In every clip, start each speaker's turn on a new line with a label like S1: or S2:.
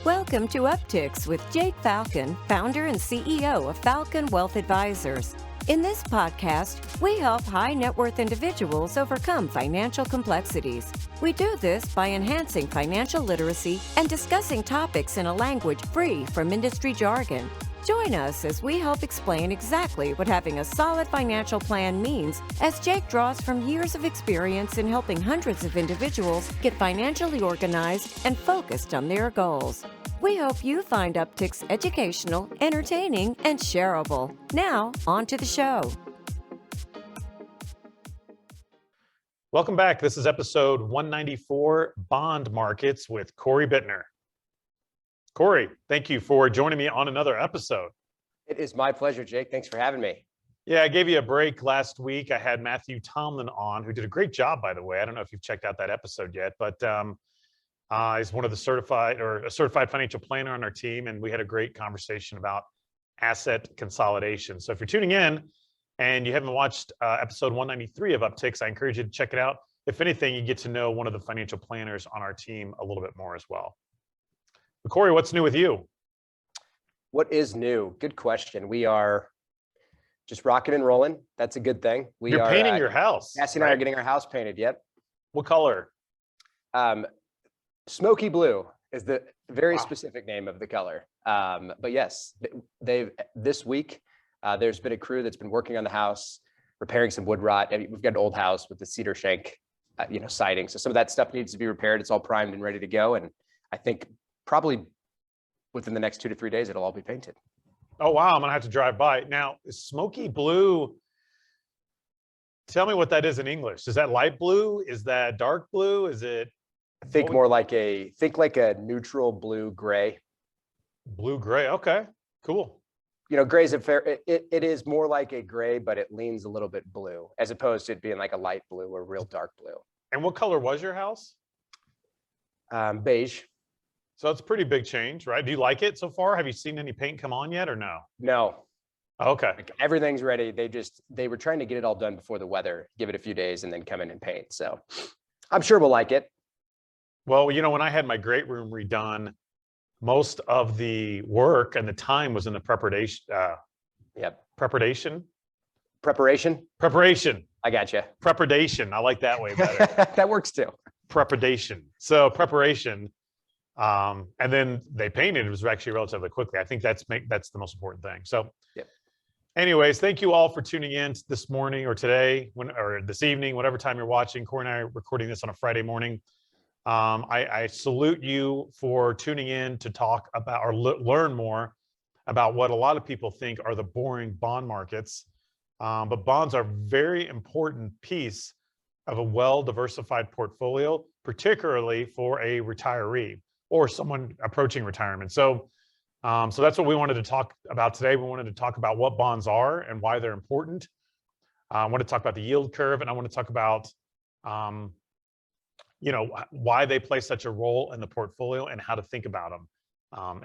S1: Welcome to Upticks with Jake Falcon, founder and CEO of Falcon Wealth Advisors. In this podcast, we help high net worth individuals overcome financial complexities. We do this by enhancing financial literacy and discussing topics in a language free from industry jargon. Join us as we help explain exactly what having a solid financial plan means, as Jake draws from years of experience in helping hundreds of individuals get financially organized and focused on their goals. We hope you find Upticks educational, entertaining, and shareable. Now, on to the show.
S2: Welcome back. This is episode 194, Bond Markets with Cory Bittner. Cory, thank you for joining me on another episode.
S3: It is my pleasure, Jake. Thanks for having me.
S2: Yeah, I gave you a break last week. I had Matthew Tomlin on, who did a great job, by the way. I don't know if you've checked out that episode yet, but he's one of the a certified financial planner on our team, and we had a great conversation about asset consolidation. So if you're tuning in and you haven't watched episode 193 of Upticks, I encourage you to check it out. If anything, you get to know one of the financial planners on our team a little bit more as well. But Cory, what's new with you?
S3: What is new? Good question. We are just rocking and rolling. That's a good thing.
S2: You're painting your house.
S3: Cassie and I are getting our house painted. Yep.
S2: What color?
S3: Smoky blue is the very specific name of the color. But yes, this week, there's been a crew that's been working on the house, repairing some wood rot. We've got an old house with the cedar shank, siding. So some of that stuff needs to be repaired. It's all primed and ready to go. And I think probably within the next 2 to 3 days, it'll all be painted.
S2: Oh, wow. I'm going to have to drive by. Now, smoky blue, tell me what that is in English. Is that light blue? Is that dark blue? Is it?
S3: Think like a neutral blue gray.
S2: Blue gray. Okay, cool.
S3: Gray's it is more like a gray, but it leans a little bit blue as opposed to it being like a light blue or real dark blue.
S2: And what color was your house?
S3: Beige.
S2: So it's a pretty big change, right? Do you like it so far? Have you seen any paint come on yet or no?
S3: No.
S2: Okay.
S3: Like everything's ready. They were trying to get it all done before the weather, give it a few days and then come in and paint. So I'm sure we'll like it.
S2: Well, when I had my great room redone, most of the work and the time was in the preparation. Preparation.
S3: I got you.
S2: Preparation. I like that way better.
S3: That works too.
S2: Preparation. So preparation. And then they painted. It was actually relatively quickly. I think that's the most important thing. So, anyways, thank you all for tuning in this morning or today, or this evening, whatever time you're watching. Cory and I are recording this on a Friday morning. I salute you for tuning in to talk about or learn more about what a lot of people think are the boring bond markets. But bonds are a very important piece of a well-diversified portfolio, particularly for a retiree or someone approaching retirement. So that's what we wanted to talk about today. We wanted to talk about what bonds are and why they're important. I want to talk about the yield curve, and I want to talk about why they play such a role in the portfolio and how to think about them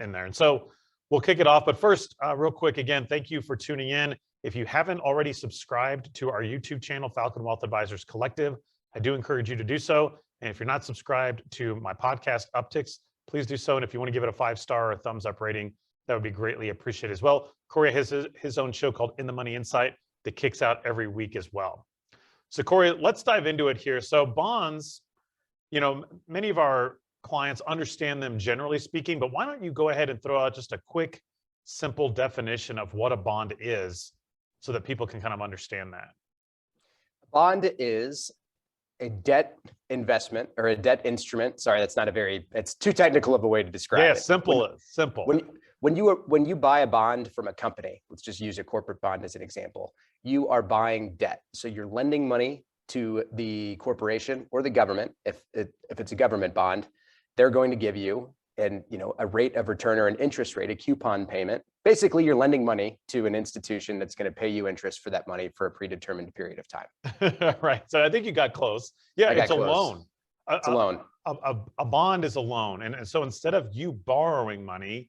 S2: in there. And so we'll kick it off. But first, real quick, again, thank you for tuning in. If you haven't already subscribed to our YouTube channel, Falcon Wealth Advisors Collective, I do encourage you to do so. And if you're not subscribed to my podcast, Upticks, please do so. And if you want to give it a 5-star or a thumbs up rating, that would be greatly appreciated as well. Cory has his own show called In the Money Insight that kicks out every week as well. So Cory, let's dive into it here. So bonds, many of our clients understand them generally speaking, but why don't you go ahead and throw out just a quick, simple definition of what a bond is so that people can kind of understand that?
S3: A bond is a debt investment or a debt instrument. Sorry, it's too technical of a way to describe it.
S2: Yeah, simple.
S3: When you buy a bond from a company, let's just use a corporate bond as an example, you are buying debt. So you're lending money to the corporation or the government. If it's a government bond, they're going to give you a rate of return or an interest rate, a coupon payment. Basically, you're lending money to an institution that's going to pay you interest for that money for a predetermined period of time.
S2: Right. So I think you got close. Yeah, it's a loan.
S3: It's a loan.
S2: A bond is a loan. And so instead of you borrowing money,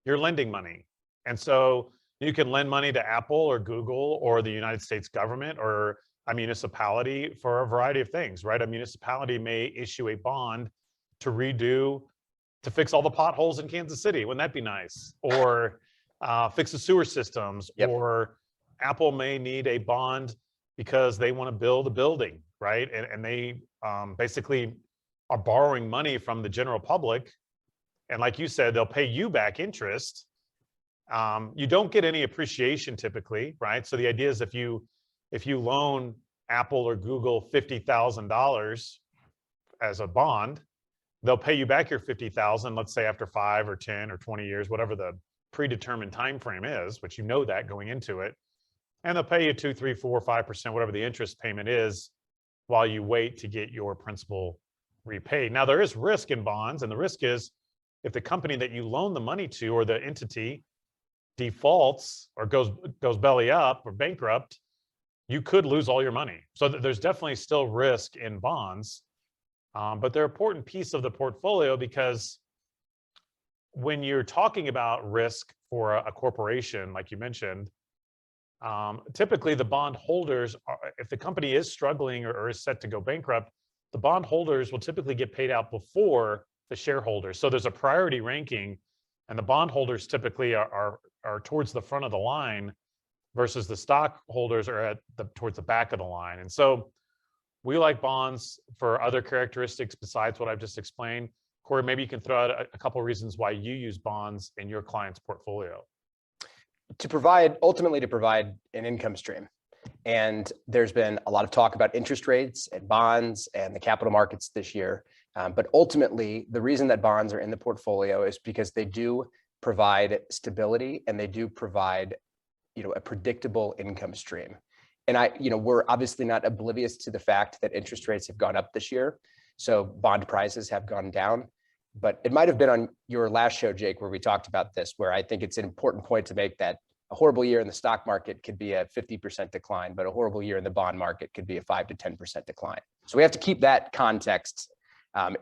S2: you're lending money. And so you can lend money to Apple or Google or the United States government or a municipality for a variety of things, right? A municipality may issue a bond to redo to fix all the potholes in Kansas City. Wouldn't that be nice? Or fix the sewer systems.
S3: Yep.
S2: Or Apple may need a bond because they want to build a building, right? And they basically are borrowing money from the general public. And like you said, they'll pay you back interest. You don't get any appreciation typically, right? So the idea is if you loan Apple or Google $50,000 as a bond, they'll pay you back your $50,000, let's say after 5 or 10 or 20 years, whatever the predetermined time frame is, which you know that going into it. And they'll pay you 2, 3, 4, 5%, whatever the interest payment is, while you wait to get your principal repaid. Now, there is risk in bonds, and the risk is if the company that you loan the money to or the entity defaults or goes belly up or bankrupt, you could lose all your money. So there's definitely still risk in bonds, but they're an important piece of the portfolio because when you're talking about risk for a corporation, like you mentioned, typically the bond holders, if the company is struggling or is set to go bankrupt, the bond holders will typically get paid out before the shareholders. So there's a priority ranking, and the bond holders typically are towards the front of the line versus the stockholders are towards the back of the line. And so we like bonds for other characteristics besides what I've just explained. Cory, maybe you can throw out a couple of reasons why you use bonds in your client's portfolio.
S3: Ultimately to provide an income stream. And there's been a lot of talk about interest rates and bonds and the capital markets this year. But ultimately, the reason that bonds are in the portfolio is because they do provide stability and they do provide, a predictable income stream. And we're obviously not oblivious to the fact that interest rates have gone up this year. So bond prices have gone down. But it might have been on your last show, Jake, where we talked about this, where I think it's an important point to make that a horrible year in the stock market could be a 50% decline, but a horrible year in the bond market could be a 5 to 10% decline. So we have to keep that context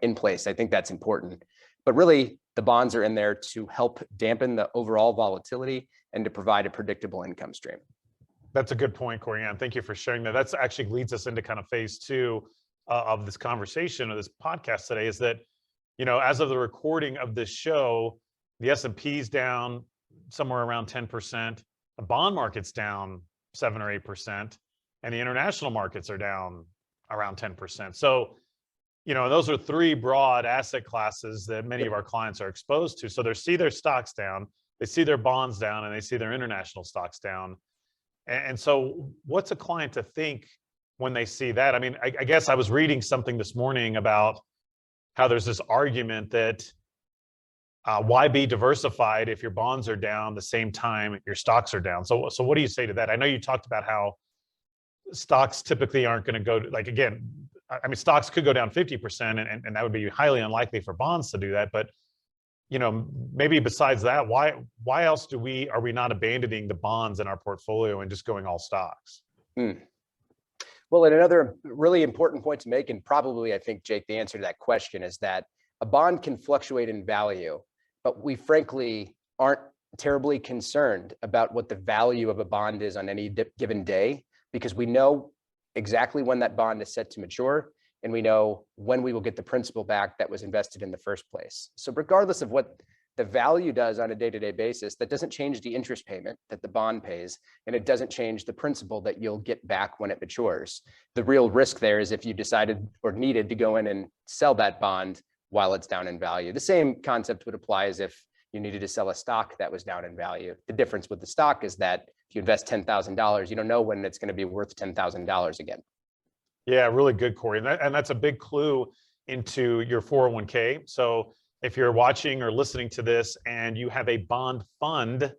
S3: in place. I think that's important. But really, the bonds are in there to help dampen the overall volatility and to provide a predictable income stream.
S2: That's a good point, Cory. And thank you for sharing that. That's actually leads us into kind of phase 2 of this conversation or this podcast today, is that, as of the recording of this show, the S&P's down somewhere around 10%, the bond market's down 7 or 8%, and the international markets are down around 10%. So, those are 3 broad asset classes that many of our clients are exposed to. So they see their stocks down, they see their bonds down, and they see their international stocks down. And so what's a client to think when they see that? I mean, I guess I was reading something this morning about how there's this argument that why be diversified if your bonds are down the same time your stocks are down? So what do you say to that? I know you talked about how stocks typically aren't going to go, stocks could go down 50%, and that would be highly unlikely for bonds to do that. But, maybe besides that, why else are we not abandoning the bonds in our portfolio and just going all stocks?
S3: Well, and another really important point to make, and probably I think, Jake, the answer to that question is that a bond can fluctuate in value, but we frankly aren't terribly concerned about what the value of a bond is on any given day, because we know exactly when that bond is set to mature, and we know when we will get the principal back that was invested in the first place. So regardless of what the value does on a day-to-day basis, that doesn't change the interest payment that the bond pays, and it doesn't change the principal that you'll get back when it matures. The real risk there is if you decided or needed to go in and sell that bond while it's down in value. The same concept would apply as if you needed to sell a stock that was down in value. The difference with the stock is that if you invest $10,000, you don't know when it's going to be worth $10,000 again.
S2: Yeah, really good, Cory. And that's a big clue into your 401k. So if you're watching or listening to this and you have a bond fund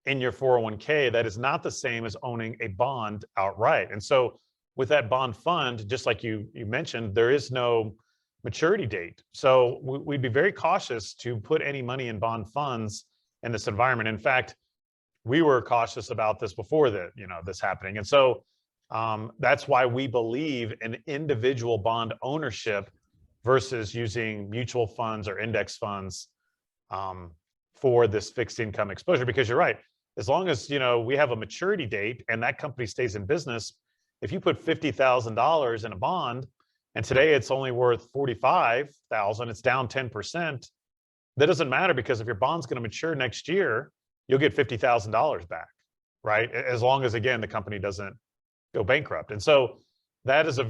S2: in your 401k, that is not the same as owning a bond outright. And so with that bond fund, just like you mentioned, there is no maturity date. So we'd be very cautious to put any money in bond funds in this environment. In fact, we were cautious about this before this happening. And so that's why we believe in individual bond ownership versus using mutual funds or index funds for this fixed income exposure. Because you're right, as long as we have a maturity date and that company stays in business, if you put $50,000 in a bond and today it's only worth $45,000, it's down 10%, that doesn't matter, because if your bond's going to mature next year, you'll get $50,000 back, right? As long as, again, the company doesn't go bankrupt. And so that is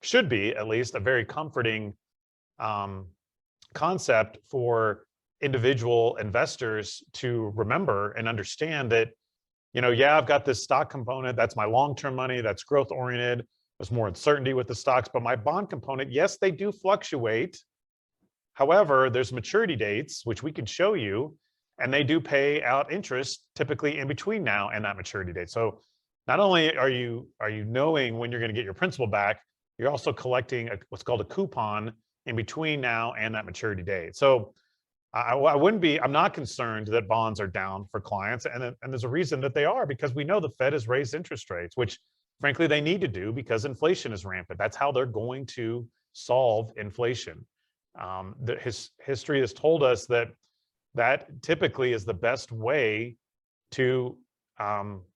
S2: should be at least a very comforting concept for individual investors to remember and understand that, yeah, I've got this stock component. That's my long-term money. That's growth oriented. There's more uncertainty with the stocks, but my bond component, yes, they do fluctuate. However, there's maturity dates, which we can show you, and they do pay out interest typically in between now and that maturity date. So not only are you knowing when you're going to get your principal back, you're also collecting what's called a coupon in between now and that maturity date. So I'm not concerned that bonds are down for clients. And there's a reason that they are, because we know the Fed has raised interest rates, which frankly they need to do because inflation is rampant. That's how they're going to solve inflation. History has told us that typically is the best way to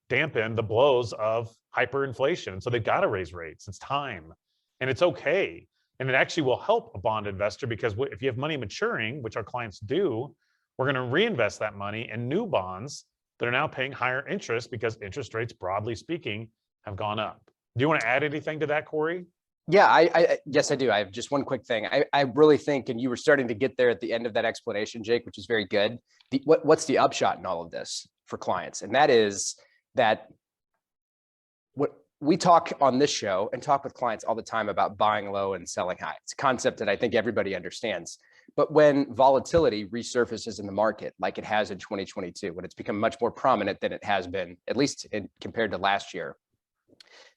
S2: dampen the blows of hyperinflation. So they've got to raise rates. It's time, and it's okay. And it actually will help a bond investor, because if you have money maturing, which our clients do, we're going to reinvest that money in new bonds that are now paying higher interest because interest rates, broadly speaking, have gone up. Do you want to add anything to that, Cory?
S3: Yeah, yes, I do. I have just one quick thing. I really think, and you were starting to get there at the end of that explanation, Jake, which is very good. What's the upshot in all of this for clients? And that is that what we talk on this show and talk with clients all the time about buying low and selling high. It's a concept that I think everybody understands. But when volatility resurfaces in the market, like it has in 2022, when it's become much more prominent than it has been, at least compared to last year,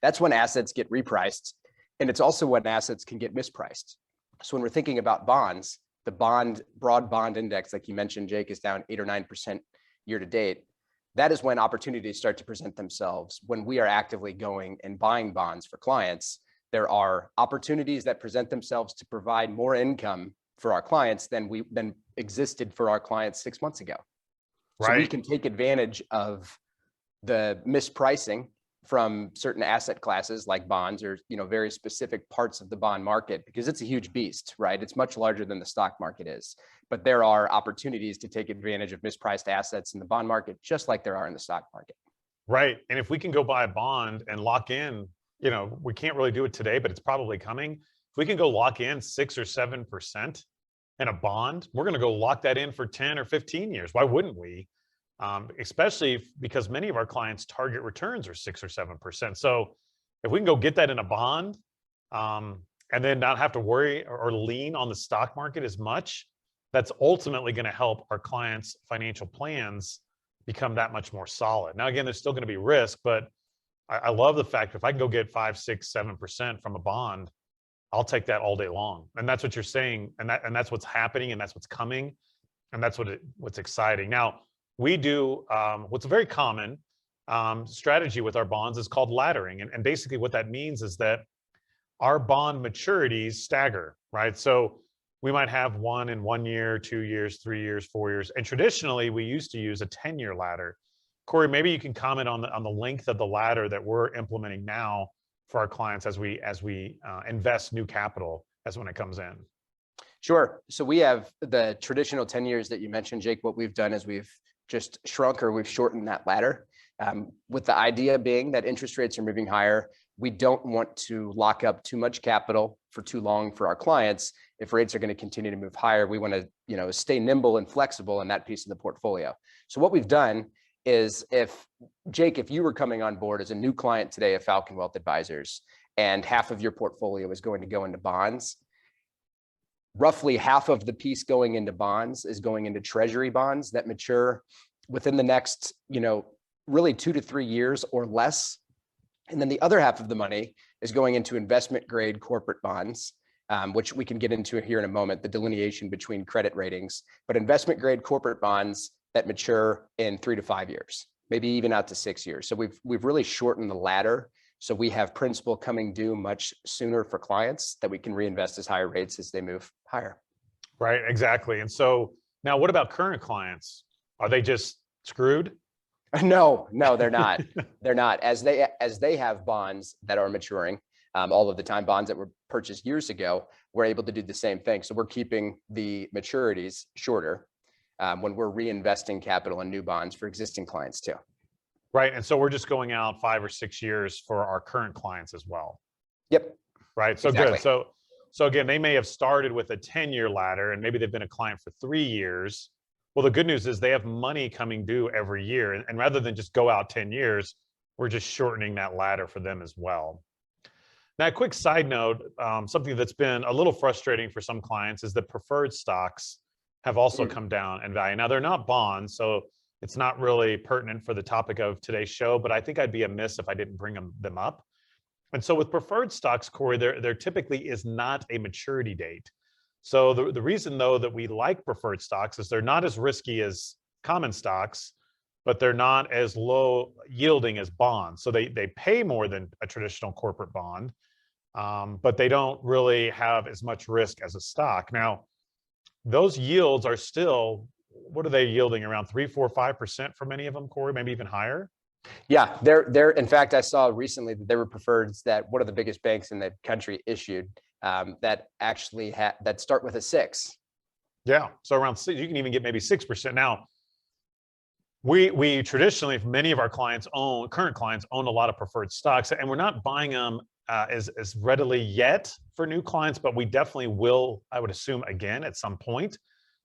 S3: that's when assets get repriced. And it's also when assets can get mispriced. So when we're thinking about bonds, the broad bond index, like you mentioned, Jake, is down 8 or 9% year to date. That is when opportunities start to present themselves. When we are actively going and buying bonds for clients, there are opportunities that present themselves to provide more income for our clients than existed for our clients 6 months ago.
S2: Right.
S3: So we can take advantage of the mispricing from certain asset classes like bonds, or very specific parts of the bond market, because it's a huge beast, right? It's much larger than the stock market is. But there are opportunities to take advantage of mispriced assets in the bond market, just like there are in the stock market.
S2: Right. And if we can go buy a bond and lock in, we can't really do it today, but it's probably coming. If we can go lock in 6 or 7% in a bond, we're going to go lock that in for 10 or 15 years. Why wouldn't we? Especially because many of our clients' target returns are 6 or 7%. So if we can go get that in a bond, and then not have to worry or lean on the stock market as much, that's ultimately going to help our clients' financial plans become that much more solid. Now, again, there's still going to be risk, but I love the fact that if I can go get 5, 6, 7% from a bond, I'll take that all day long. And that's what you're saying, and that's what's happening, and that's what's coming, and that's what's exciting. Now, we do what's a very common strategy with our bonds is called laddering. And basically what that means is that our bond maturities stagger, right? So we might have one in 1 year, 2 years, 3 years, 4 years. And traditionally, we used to use a 10-year ladder. Cory, maybe you can comment on the length of the ladder that we're implementing now for our clients as we invest new capital when it comes in.
S3: Sure. So we have the traditional 10 years that you mentioned, Jake. What we've done is we've just shrunk, or we've shortened that ladder, with the idea being that interest rates are moving higher. We don't want to lock up too much capital for too long for our clients. If rates are going to continue to move higher, we want to, stay nimble and flexible in that piece of the portfolio. So what we've done is, if you were coming on board as a new client today of Falcon Wealth Advisors, and half of your portfolio is going to go into bonds, roughly half of the piece going into bonds is going into treasury bonds that mature within the next, really 2 to 3 years or less. And then the other half of the money is going into investment grade corporate bonds, which we can get into here in a moment, the delineation between credit ratings, but investment grade corporate bonds that mature in 3 to 5 years, maybe even out to 6 years. So we've really shortened the ladder. So we have principal coming due much sooner for clients that we can reinvest as higher rates as they move higher.
S2: Right, exactly. And so now what about current clients? Are they just screwed?
S3: No, they're not. They're not. As they have bonds that are maturing, All of the time bonds that were purchased years ago, we're able to do the same thing. So we're keeping the maturities shorter when we're reinvesting capital in new bonds for existing clients too.
S2: Right. And so we're just going out 5 or 6 years for our current clients as well.
S3: Yep.
S2: Right. So
S3: Exactly.
S2: good. So again, they may have started with a 10-year ladder and maybe they've been a client for 3 years. Well, the good news is they have money coming due every year. And rather than just go out 10 years, we're just shortening that ladder for them as well. Now, a quick side note, something that's been a little frustrating for some clients is that preferred stocks have also come down in value. Now, they're not bonds, so it's not really pertinent for the topic of today's show, but I think I'd be amiss if I didn't bring them up. And so with preferred stocks, Cory, there typically is not a maturity date. So the reason, though, that we like preferred stocks is they're not as risky as common stocks, but they're not as low yielding as bonds. So they pay more than a traditional corporate bond, but they don't really have as much risk as a stock. Now, those yields are still, what are they yielding? Around 3, 4, 5% for many of them, Cory, maybe even higher?
S3: Yeah, they're in fact, I saw recently that there were preferreds that one of the biggest banks in the country issued that actually that start with a 6.
S2: Yeah, so around 6, you can even get maybe 6%. Now, we traditionally, many of our current clients own a lot of preferred stocks, and we're not buying them as readily yet for new clients, but we definitely will, I would assume, again at some point.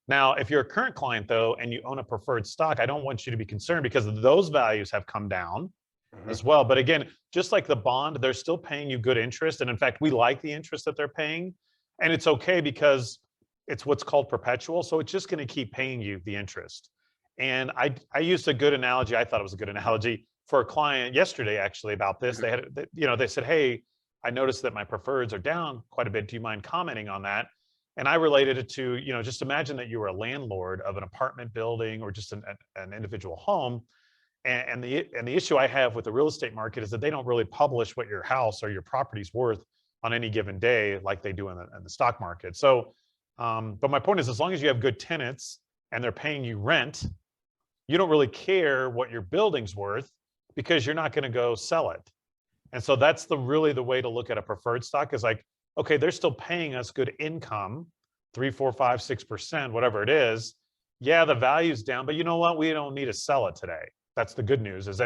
S2: Now, if you're a current client, though, and you own a preferred stock, I don't want you to be concerned because those values have come down as well. But again, just like the bond, they're still paying you good interest. And in fact, we like the interest that they're paying. And it's okay because it's what's called perpetual. So it's just going to keep paying you the interest. And I used a good analogy. I thought it was a good analogy for a client yesterday, actually, about this. They said, hey, I noticed that my preferreds are down quite a bit. Do you mind commenting on that? And I related it to, just imagine that you were a landlord of an apartment building or just an individual home. And the issue I have with the real estate market is that they don't really publish what your house or your property's worth on any given day like they do in the stock market. So, but my point is, as long as you have good tenants and they're paying you rent, you don't really care what your building's worth because you're not going to go sell it. And so that's really the way to look at a preferred stock is like, okay, they're still paying us good income, 3, 4, 5, 6%, whatever it is. Yeah, the value's down, but you know what? We don't need to sell it today. That's the good news, is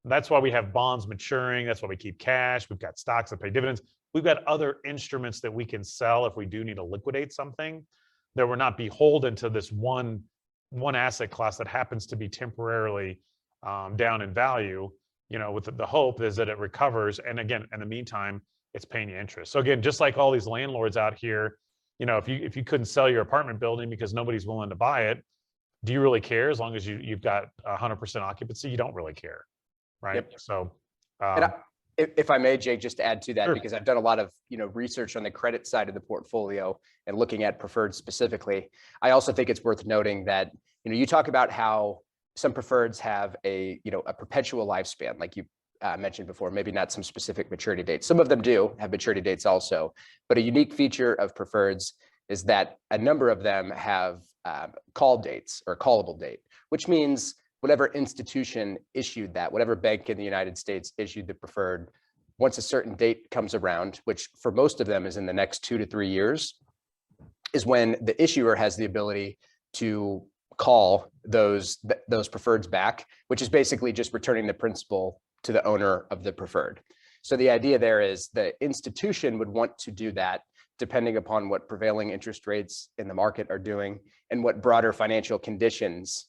S2: that's why we have bonds maturing. That's why we keep cash. We've got stocks that pay dividends. We've got other instruments that we can sell if we do need to liquidate something, that we're not beholden to this one asset class that happens to be temporarily down in value, with the hope is that it recovers. And again, in the meantime, it's paying you interest. So again, just like all these landlords out here, if you couldn't sell your apartment building because nobody's willing to buy it, do you really care? As long as you've got 100% occupancy, you don't really care, right?
S3: Yep.
S2: So,
S3: if I may, Jake, just to add to that,
S2: sure.
S3: because I've done a lot of research on the credit side of the portfolio and looking at preferred specifically. I also think it's worth noting that you talk about how some preferreds have a perpetual lifespan, like you mentioned before, maybe not some specific maturity dates. Some of them do have maturity dates also, but a unique feature of preferreds is that a number of them have call dates or callable date, which means whatever institution issued that, whatever bank in the United States issued the preferred, once a certain date comes around, which for most of them is in the next 2 to 3 years, is when the issuer has the ability to call those preferreds back, which is basically just returning the principal to the owner of the preferred. So the idea there is the institution would want to do that depending upon what prevailing interest rates in the market are doing and what broader financial conditions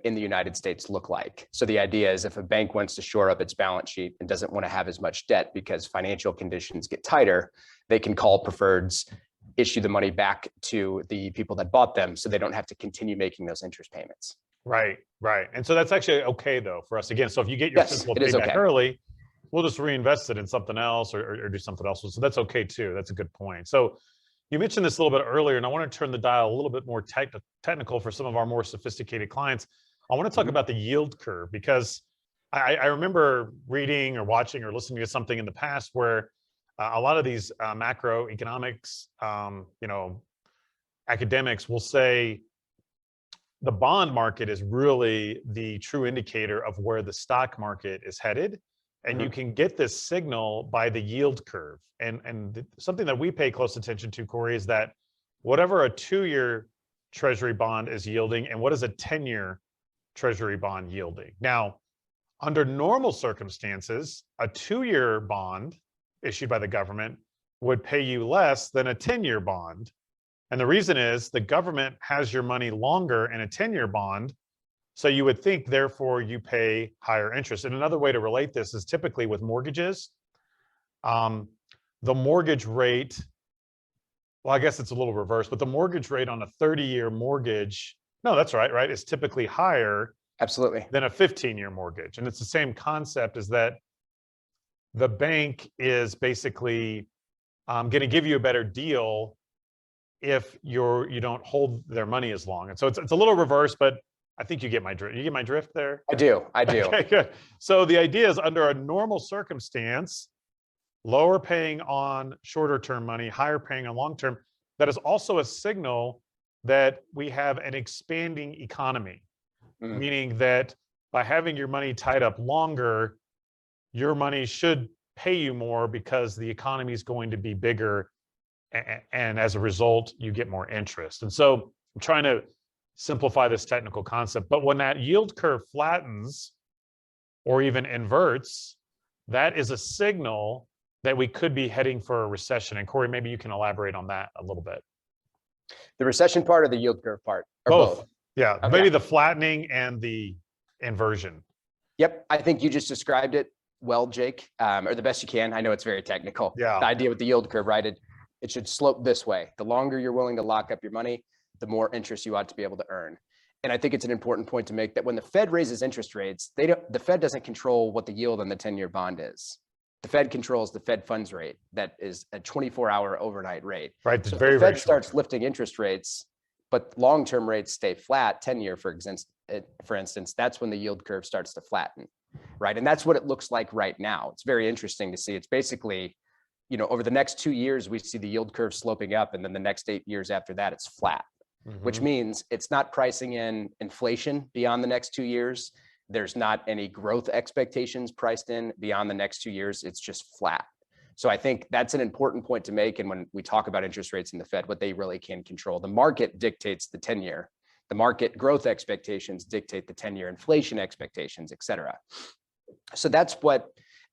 S3: in the United States look like. So the idea is if a bank wants to shore up its balance sheet and doesn't want to have as much debt because financial conditions get tighter, they can call preferreds, issue the money back to the people that bought them so they don't have to continue making those interest payments.
S2: Right. And so that's actually okay, though, for us. Again, so if you get your principal paid back early, we'll just reinvest it in something else or do something else. So that's okay, too. That's a good point. So you mentioned this a little bit earlier, and I want to turn the dial a little bit more technical for some of our more sophisticated clients. I want to talk about the yield curve because I remember reading or watching or listening to something in the past where a lot of these macroeconomics, academics will say the bond market is really the true indicator of where the stock market is headed. And you can get this signal by the yield curve. And something that we pay close attention to, Cory, is that whatever a 2-year treasury bond is yielding and what is a 10-year treasury bond yielding. Now, under normal circumstances, a 2-year bond issued by the government would pay you less than a 10-year bond. And the reason is the government has your money longer in a 10-year bond. So you would think, therefore, you pay higher interest. And another way to relate this is typically with mortgages. The mortgage rate, well, I guess it's a little reverse, but the mortgage rate on a 30-year mortgage, no, that's right, is typically higher
S3: Absolutely.
S2: than a 15-year mortgage. And it's the same concept, is that the bank is basically going to give you a better deal if you don't hold their money as long. And so it's a little reverse, but I think you get my drift. You get my drift there?
S3: I do.
S2: Okay, good. So the idea is, under a normal circumstance, lower paying on shorter term money, higher paying on long term. That is also a signal that we have an expanding economy, meaning that by having your money tied up longer, your money should pay you more because the economy is going to be bigger. And as a result, you get more interest. And so I'm trying to simplify this technical concept, but when that yield curve flattens or even inverts, that is a signal that we could be heading for a recession. And Cory, maybe you can elaborate on that a little bit.
S3: The recession part or the yield curve part? Or
S2: both. Yeah,
S3: okay.
S2: Maybe the flattening and the inversion.
S3: Yep, I think you just described it well, Jake, or the best you can. I know it's very technical.
S2: Yeah.
S3: The idea with the yield curve, right? It should slope this way. The longer you're willing to lock up your money, the more interest you ought to be able to earn. And I think it's an important point to make that when the Fed raises interest rates, the Fed doesn't control what the yield on the 10-year bond is. The Fed controls the Fed funds rate. That is a 24-hour overnight rate.
S2: Right.
S3: So
S2: very,
S3: if the Fed
S2: very
S3: starts lifting interest rates, but long-term rates stay flat, 10-year, for instance, that's when the yield curve starts to flatten, right? And that's what it looks like right now. It's very interesting to see. It's basically, over the next 2 years, we see the yield curve sloping up, and then the next 8 years after that, it's flat, which means it's not pricing in inflation beyond the next 2 years. There's not any growth expectations priced in beyond the next 2 years. It's just flat. So I think that's an important point to make. And when we talk about interest rates in the Fed, what they really can control, the market dictates the 10-year. The market growth expectations dictate the 10-year inflation expectations, et cetera. So that's what,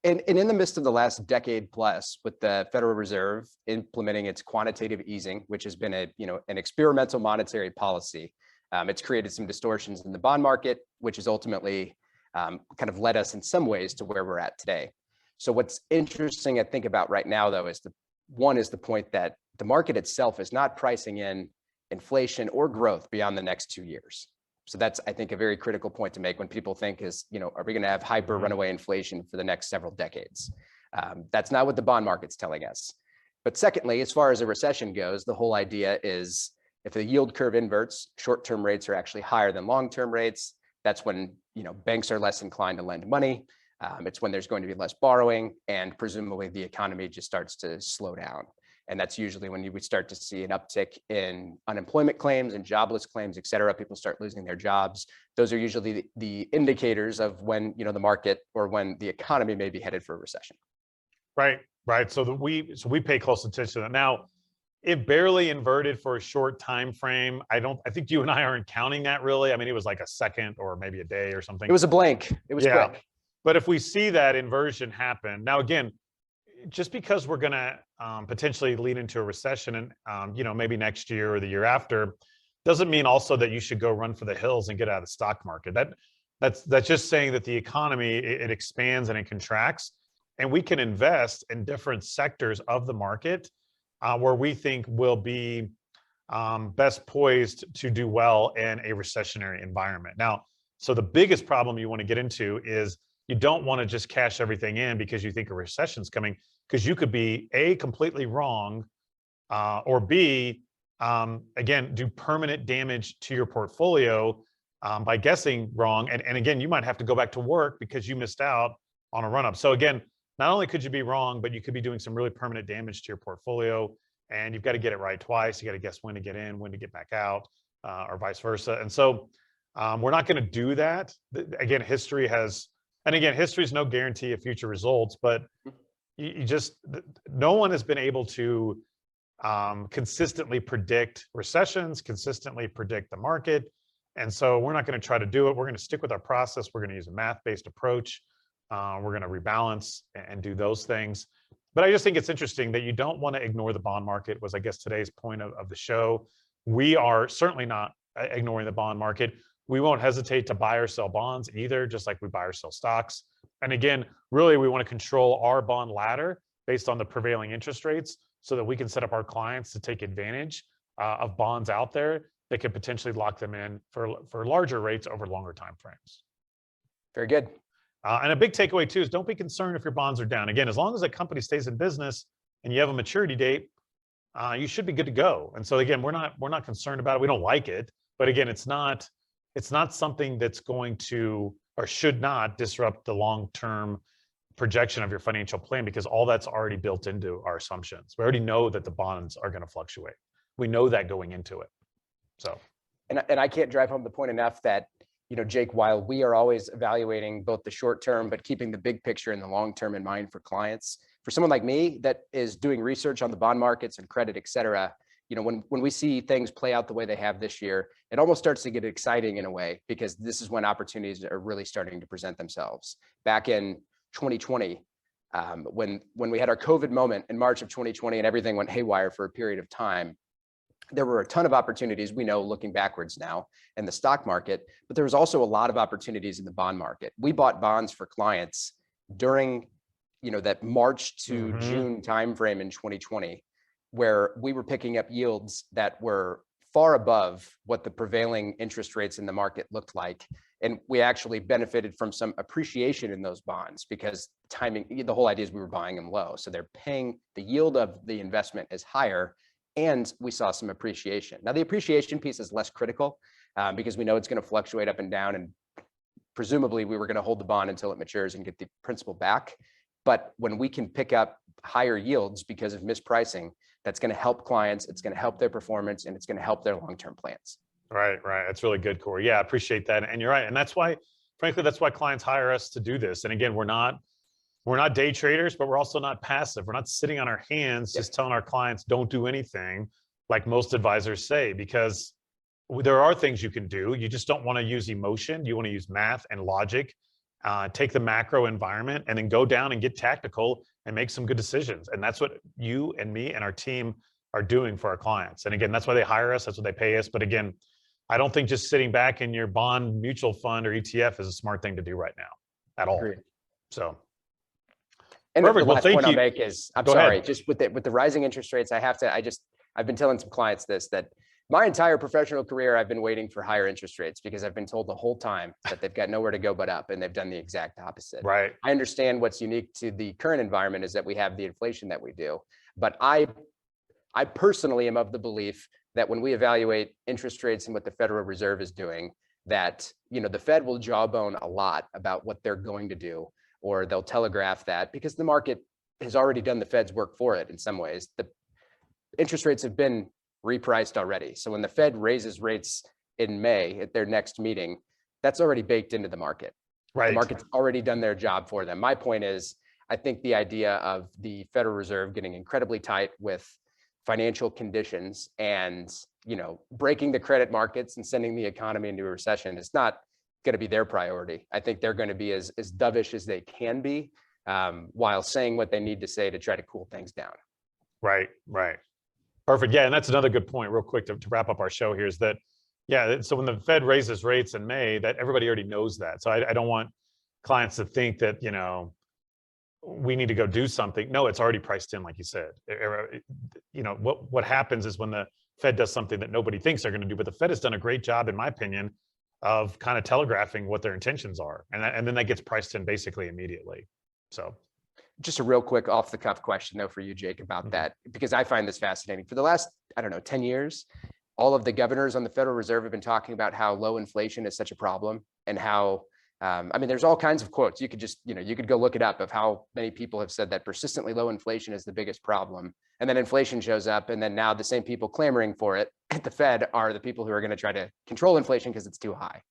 S3: and in the midst of the last decade plus, with the Federal Reserve implementing its quantitative easing, which has been an experimental monetary policy, it's created some distortions in the bond market, which has ultimately kind of led us in some ways to where we're at today. So what's interesting, I think, about right now, though, is the point that the market itself is not pricing in inflation or growth beyond the next 2 years. So that's, I think, a very critical point to make when people think are we going to have hyper runaway inflation for the next several decades? That's not what the bond market's telling us. But secondly, as far as a recession goes, the whole idea is if the yield curve inverts, short-term rates are actually higher than long-term rates. That's when banks are less inclined to lend money. It's when there's going to be less borrowing, and presumably the economy just starts to slow down. And that's usually when you would start to see an uptick in unemployment claims and jobless claims, et cetera. People start losing their jobs. Those are usually the indicators of when the market or when the economy may be headed for a recession.
S2: Right. So we pay close attention to that. Now, it barely inverted for a short time frame. I think you and I aren't counting that really. I mean, it was like a second or maybe a day or something.
S3: It was a blank. It was quick.
S2: But if we see that inversion happen, now again, just because we're going to potentially lead into a recession and maybe next year or the year after, doesn't mean also that you should go run for the hills and get out of the stock market. That's just saying that the economy, it expands and it contracts, and we can invest in different sectors of the market where we think will be best poised to do well in a recessionary environment. Now, so the biggest problem you want to get into is you don't want to just cash everything in because you think a recession's coming, because you could be A, completely wrong, or B, again, do permanent damage to your portfolio by guessing wrong. And again, you might have to go back to work because you missed out on a run-up. So again, not only could you be wrong, but you could be doing some really permanent damage to your portfolio, and you've got to get it right twice. You got to guess when to get in, when to get back out, or vice versa. And so we're not going to do that. Again, history has And again, history is no guarantee of future results, but you just, no one has been able to consistently predict recessions, consistently predict the market. And so we're not going to try to do it. We're going to stick with our process. We're going to use a math-based approach. We're going to rebalance and do those things. But I just think it's interesting that you don't want to ignore the bond market, was I guess today's point of the show. We are certainly not ignoring the bond market. We won't hesitate to buy or sell bonds either, just like we buy or sell stocks. And again, really, we want to control our bond ladder based on the prevailing interest rates so that we can set up our clients to take advantage of bonds out there that could potentially lock them in for larger rates over longer time frames.
S3: Very good.
S2: And a big takeaway too is don't be concerned if your bonds are down. Again, as long as a company stays in business and you have a maturity date, you should be good to go. And so again, we're not concerned about it. We don't like it, but again, it's not something that's going to or should not disrupt the long-term projection of your financial plan, because all that's already built into our assumptions. We already know that the bonds are going to fluctuate. We know that going into it. So,
S3: and I can't drive home the point enough that, Jake, while we are always evaluating both the short term, but keeping the big picture and the long term in mind for clients, for someone like me that is doing research on the bond markets and credit, et cetera, when we see things play out the way they have this year, it almost starts to get exciting in a way, because this is when opportunities are really starting to present themselves. Back in 2020, when we had our COVID moment in March of 2020 and everything went haywire for a period of time, there were a ton of opportunities, we know, looking backwards now in the stock market, but there was also a lot of opportunities in the bond market. We bought bonds for clients during, that March to June timeframe in 2020, where we were picking up yields that were far above what the prevailing interest rates in the market looked like. And we actually benefited from some appreciation in those bonds, because timing, the whole idea is we were buying them low. So they're paying, the yield of the investment is higher, and we saw some appreciation. Now the appreciation piece is less critical because we know it's going to fluctuate up and down, and presumably we were going to hold the bond until it matures and get the principal back. But when we can pick up higher yields because of mispricing, that's going to help clients, it's going to help their performance, and it's going to help their long-term plans.
S2: Right. That's really good, Cory. Yeah, I appreciate that. And you're right. And that's why, frankly, that's why clients hire us to do this. And again, we're not day traders, but we're also not passive. We're not sitting on our hands just telling our clients don't do anything, like most advisors say, because there are things you can do. You just don't want to use emotion. You want to use math and logic, take the macro environment, and then go down and get tactical and make some good decisions. And that's what you and me and our team are doing for our clients. And again, that's why they hire us. That's what they pay us. But again, I don't think just sitting back in your bond mutual fund or ETF is a smart thing to do right now at all.
S3: Agreed.
S2: So.
S3: And
S2: perfect.
S3: the last point I'll make is,
S2: Go ahead.
S3: just with the rising interest rates, I've been telling some clients this, that my entire professional career, I've been waiting for higher interest rates, because I've been told the whole time that they've got nowhere to go but up, and they've done the exact opposite.
S2: Right.
S3: I understand what's unique to the current environment is that we have the inflation that we do, but I personally am of the belief that when we evaluate interest rates and what the Federal Reserve is doing, that, the Fed will jawbone a lot about what they're going to do, or they'll telegraph that, because the market has already done the Fed's work for it in some ways. The interest rates have been repriced already. So when the Fed raises rates in May at their next meeting, that's already baked into the market.
S2: Right.
S3: The market's already done their job for them. My point is, I think the idea of the Federal Reserve getting incredibly tight with financial conditions and, breaking the credit markets and sending the economy into a recession is not going to be their priority. I think they're going to be as dovish as they can be, while saying what they need to say to try to cool things down.
S2: Right. Perfect. Yeah, and that's another good point, real quick, to wrap up our show here, is that, so when the Fed raises rates in May, that everybody already knows that. So I don't want clients to think that, we need to go do something. No, it's already priced in, like you said. What happens is when the Fed does something that nobody thinks they're going to do, but the Fed has done a great job, in my opinion, of kind of telegraphing what their intentions are. And then that gets priced in basically immediately. So.
S3: Just a real quick off the cuff question though for you, Jake, about that, because I find this fascinating. For the last, 10 years, all of the governors on the Federal Reserve have been talking about how low inflation is such a problem, and how, there's all kinds of quotes. You could just, you could go look it up, of how many people have said that persistently low inflation is the biggest problem. And then inflation shows up, and then now the same people clamoring for it at the Fed are the people who are going to try to control inflation because it's too high.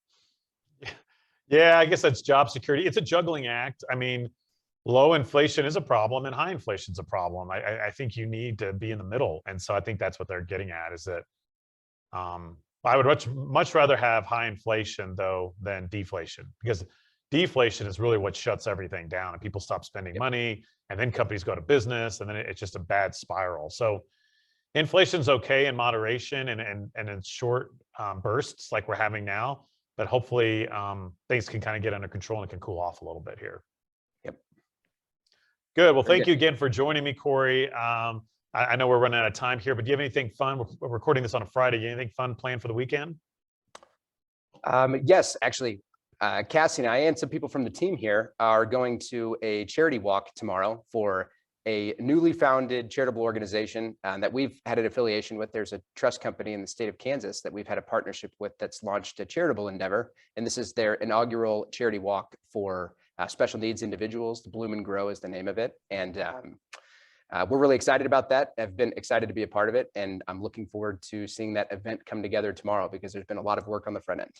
S2: Yeah, I guess that's job security. It's a juggling act. I mean, low inflation is a problem and high inflation is a problem. I think you need to be in the middle. And so I think that's what they're getting at is that I would much rather have high inflation though than deflation, because deflation is really what shuts everything down and people stop spending money and then companies go to business and then it's just a bad spiral. So inflation's okay in moderation and in short bursts like we're having now, but hopefully things can kind of get under control and it can cool off a little bit here.
S3: Yep.
S2: Good. Well, thank you again for joining me, Cory. I know we're running out of time here, but do you have anything fun? We're recording this on a Friday. Anything fun planned for the weekend?
S3: Yes, actually, Cassie and I and some people from the team here are going to a charity walk tomorrow for a newly founded charitable organization that we've had an affiliation with. There's a trust company in the state of Kansas that we've had a partnership with that's launched a charitable endeavor. And this is their inaugural charity walk for special needs individuals. The Bloom and Grow is the name of it. And we're really excited about that. I've been excited to be a part of it. And I'm looking forward to seeing that event come together tomorrow because there's been a lot of work on the front end.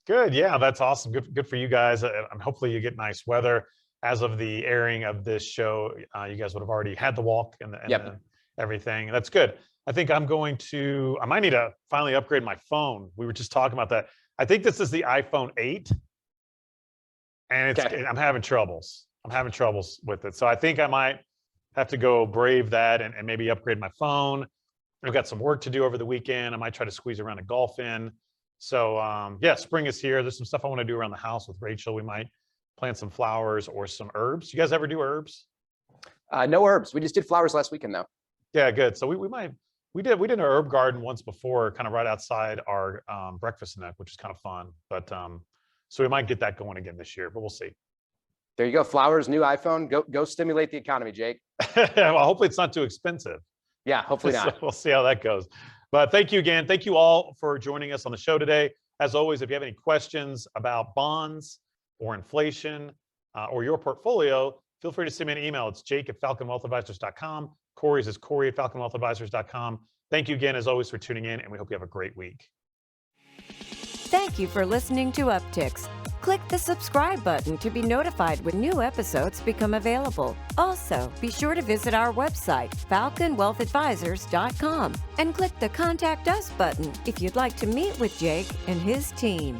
S3: Good.
S2: Yeah, that's awesome. Good for you guys. Hopefully you get nice weather. As of the airing of this show, you guys would have already had the walk and everything. That's good. I think I might need to finally upgrade my phone. We were just talking about that. I think this is the iPhone 8 and I'm having troubles. With it. So I think I might have to go brave that and maybe upgrade my phone. I've got some work to do over the weekend. I might try to squeeze around a golf in. So yeah, spring is here. There's some stuff I want to do around the house with Rachel. We might plant some flowers or some herbs. You guys ever do herbs?
S3: No herbs. We just did flowers last weekend though.
S2: Yeah, good. So we did an herb garden once before, kind of right outside our breakfast nook, which is kind of fun. But so we might get that going again this year, but we'll see.
S3: There you go. Flowers, new iPhone. Go stimulate the economy, Jake.
S2: Well, hopefully it's not too expensive.
S3: Yeah, hopefully not.
S2: So we'll see how that goes. But thank you again. Thank you all for joining us on the show today. As always, if you have any questions about bonds or inflation or your portfolio, feel free to send me an email. It's jake@falconwealthadvisors.com. Cory's is Cory@falconwealthadvisors.com. Thank you again, as always, for tuning in, and we hope you have a great week.
S1: Thank you for listening to Upticks. Click the subscribe button to be notified when new episodes become available. Also, be sure to visit our website, falconwealthadvisors.com, and click the Contact Us button if you'd like to meet with Jake and his team.